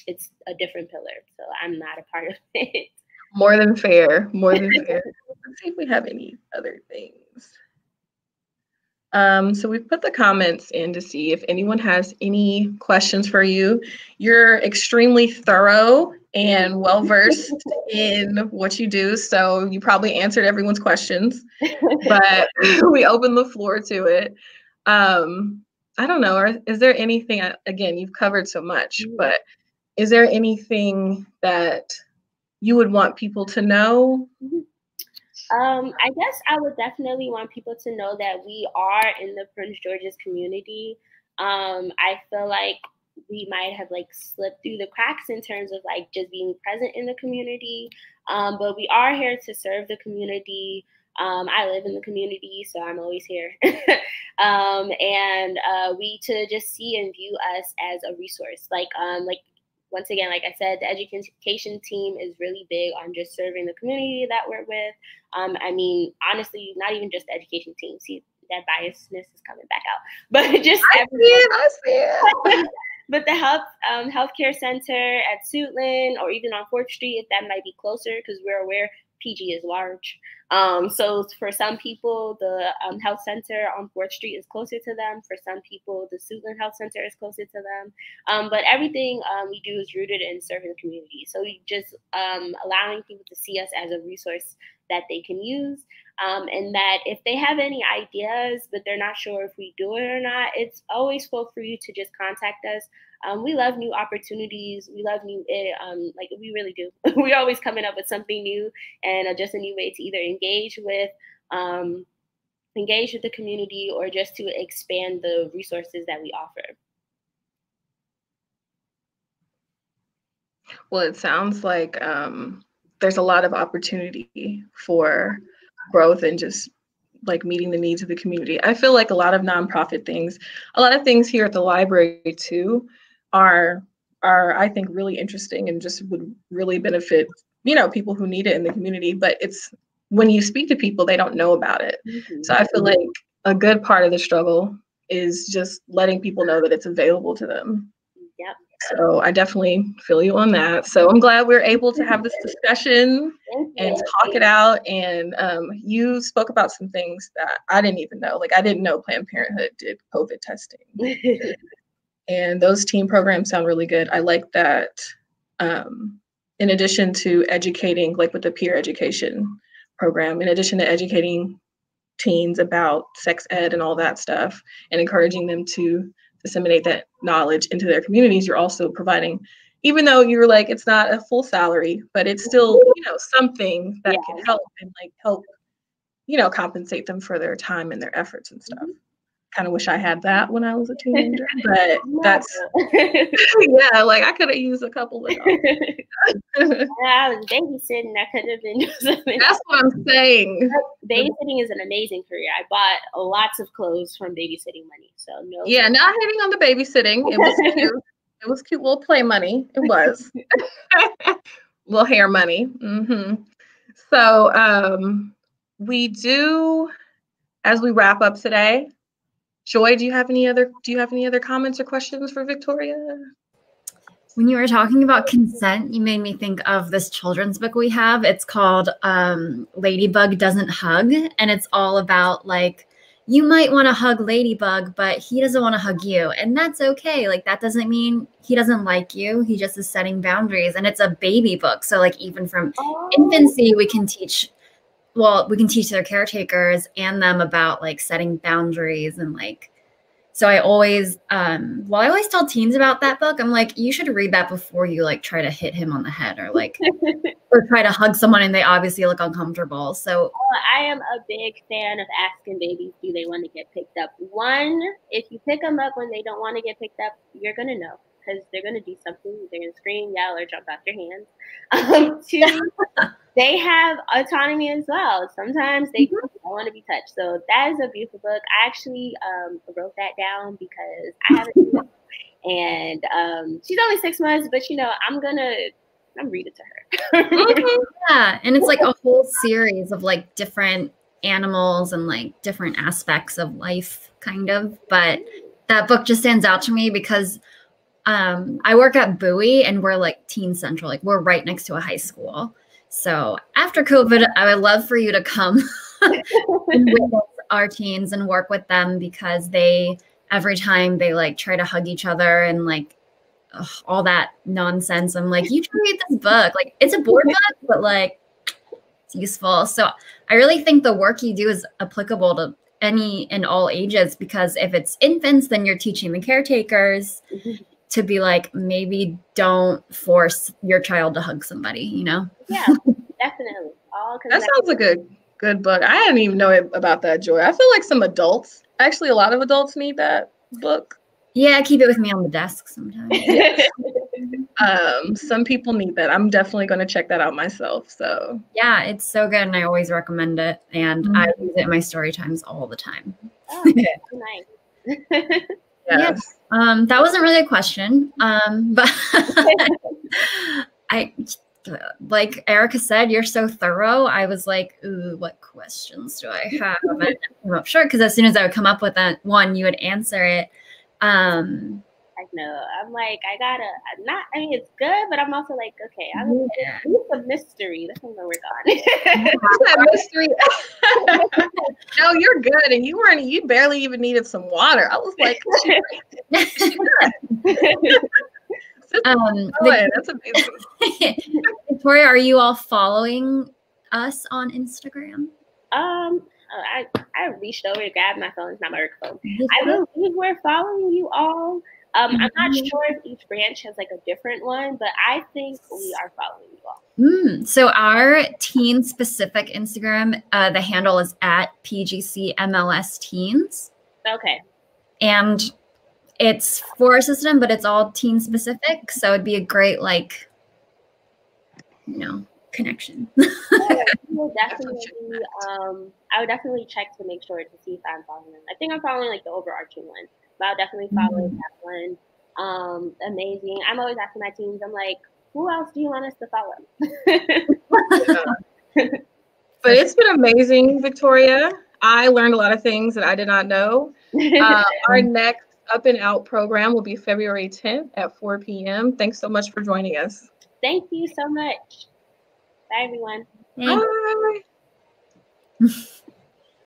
Speaker 3: it's a different pillar. So I'm not a part of it.
Speaker 1: More than fair. More than fair. Let's see if we have any other things. So we've put the comments in to see if anyone has any questions for you. You're extremely thorough and well-versed in what you do, so you probably answered everyone's questions, but we open the floor to it. I don't know, is there anything, again, you've covered so much, but is there anything that you would want people to know?
Speaker 3: I guess I would definitely want people to know that we are in the Prince George's community. I feel like we might have like slipped through the cracks in terms of like just being present in the community. But we are here to serve the community. I live in the community, so I'm always here. And we to just see and view us as a resource. Like once again, like I said, the education team is really big on just serving the community that we're with. I mean, honestly, not even just the education team. See, that biasness is coming back out. But just
Speaker 1: I see it.
Speaker 3: But the healthcare center at Suitland or even on 4th Street, if that might be closer, because we're aware PG is large. So for some people, the health center on 4th Street is closer to them. For some people, the Suitland Health Center is closer to them. But everything we do is rooted in serving the community. So we just allowing people to see us as a resource that they can use. And that if they have any ideas, but they're not sure if we do it or not, it's always feel free to just contact us. We love new opportunities. We love new, like we really do. We're always coming up with something new and just a new way to either engage with the community or just to expand the resources that we offer.
Speaker 1: Well, it sounds like there's a lot of opportunity for growth and just like meeting the needs of the community. I feel like a lot of nonprofit things, a lot of things here at the library too, are I think really interesting and just would really benefit, you know, people who need it in the community. But it's when you speak to people, they don't know about it. Mm-hmm. So I feel like a good part of the struggle is just letting people know that it's available to them.
Speaker 3: Yep.
Speaker 1: So I definitely feel you on that. So I'm glad we're able to have this discussion and talk it out. And you spoke about some things that I didn't even know. Like I didn't know Planned Parenthood did COVID testing. And those team programs sound really good. I like that in addition to educating, like with the peer education program, in addition to educating teens about sex ed and all that stuff and encouraging them to disseminate that knowledge into their communities, you're also providing, even though you're like, it's not a full salary, but it's still, you know, something that can help and like help, you know, compensate them for their time and their efforts and stuff. Kind of wish I had that when I was a teenager, but that's, yeah, like I could have used a couple of dollars.
Speaker 3: I was babysitting, I could have been something.
Speaker 1: That's what I'm saying.
Speaker 3: Babysitting is an amazing career. I bought lots of clothes from babysitting money. So no.
Speaker 1: Yeah, not hitting on the babysitting. It was cute. It was cute little play money. It was. Little hair money. Mm-hmm. So we do, as we wrap up today, Joy, do you have any other comments or questions for Victoria?
Speaker 2: When you were talking about consent, you made me think of this children's book we have. It's called Ladybug Doesn't Hug. And it's all about like, you might want to hug Ladybug, but he doesn't want to hug you. And that's okay. Like that doesn't mean he doesn't like you. He just is setting boundaries. And it's a baby book. So like even from infancy, we can teach their caretakers and them about like setting boundaries and like, so I always tell teens about that book. I'm like, you should read that before you like try to hit him on the head or like, or try to hug someone and they obviously look uncomfortable. So
Speaker 3: I am a big fan of asking babies, do they want to get picked up? One, if you pick them up when they don't want to get picked up, you're going to know. Because they're going to do something. They're going to scream, yell, or jump out your hands. Two, they have autonomy as well. Sometimes they don't want to be touched. So that is a beautiful book. I actually wrote that down because I haven't read it. And she's only 6 months, but, you know, I'm read it to her.
Speaker 2: Yeah, and it's like a whole series of like different animals and like different aspects of life, kind of. But that book just stands out to me because I work at Bowie and we're like teen central, like we're right next to a high school. So after COVID, I would love for you to come and witness our teens and work with them because every time they like try to hug each other and like all that nonsense. I'm like, you should read this book. Like it's a board book, but like it's useful. So I really think the work you do is applicable to any and all ages because if it's infants, then you're teaching the caretakers to be like, maybe don't force your child to hug somebody, you know?
Speaker 3: Yeah, definitely.
Speaker 1: That sounds like a good book. I didn't even know about that, Joy. I feel like a lot of adults need that book.
Speaker 2: Yeah, I keep it with me on the desk sometimes.
Speaker 1: Some people need that. I'm definitely going to check that out myself. So
Speaker 2: yeah, it's so good. And I always recommend it. And I use it in my story times all the time.
Speaker 3: Oh, nice.
Speaker 1: Yes.
Speaker 2: Yeah. That wasn't really a question. But like Erica said, you're so thorough. I was like, ooh, what questions do I have? And I'm not sure because as soon as I would come up with one, you would answer it.
Speaker 3: I techno. I'm like, I gotta not. I mean, it's good, but I'm also like, okay, I need some mystery. That's what I'm gonna work on.
Speaker 1: That mystery. No, you're good, and you barely even needed some water. I was like, she good. That's amazing.
Speaker 2: Victoria, are you all following us on Instagram?
Speaker 3: I reached over to grab my phone. It's not my work phone. I believe we're following you all. I'm not sure if each branch has like a different one, but I think we are following you all.
Speaker 2: So our teen specific Instagram, the handle is at PGCMLS Teens.
Speaker 3: Okay.
Speaker 2: And it's for our system, but it's all teen specific. So it'd be a great, like, connection.
Speaker 3: I would definitely check to make sure to see if I'm following them. I think I'm following like the overarching one, but I'll definitely follow that one. Amazing. I'm always asking my teams, I'm like, who else do you want us to follow?
Speaker 1: But it's been amazing, Victoria. I learned a lot of things that I did not know. Our next Up and Out program will be February 10th at 4 p.m. Thanks so much for joining us.
Speaker 3: Thank you so much. Bye, everyone.
Speaker 1: Bye.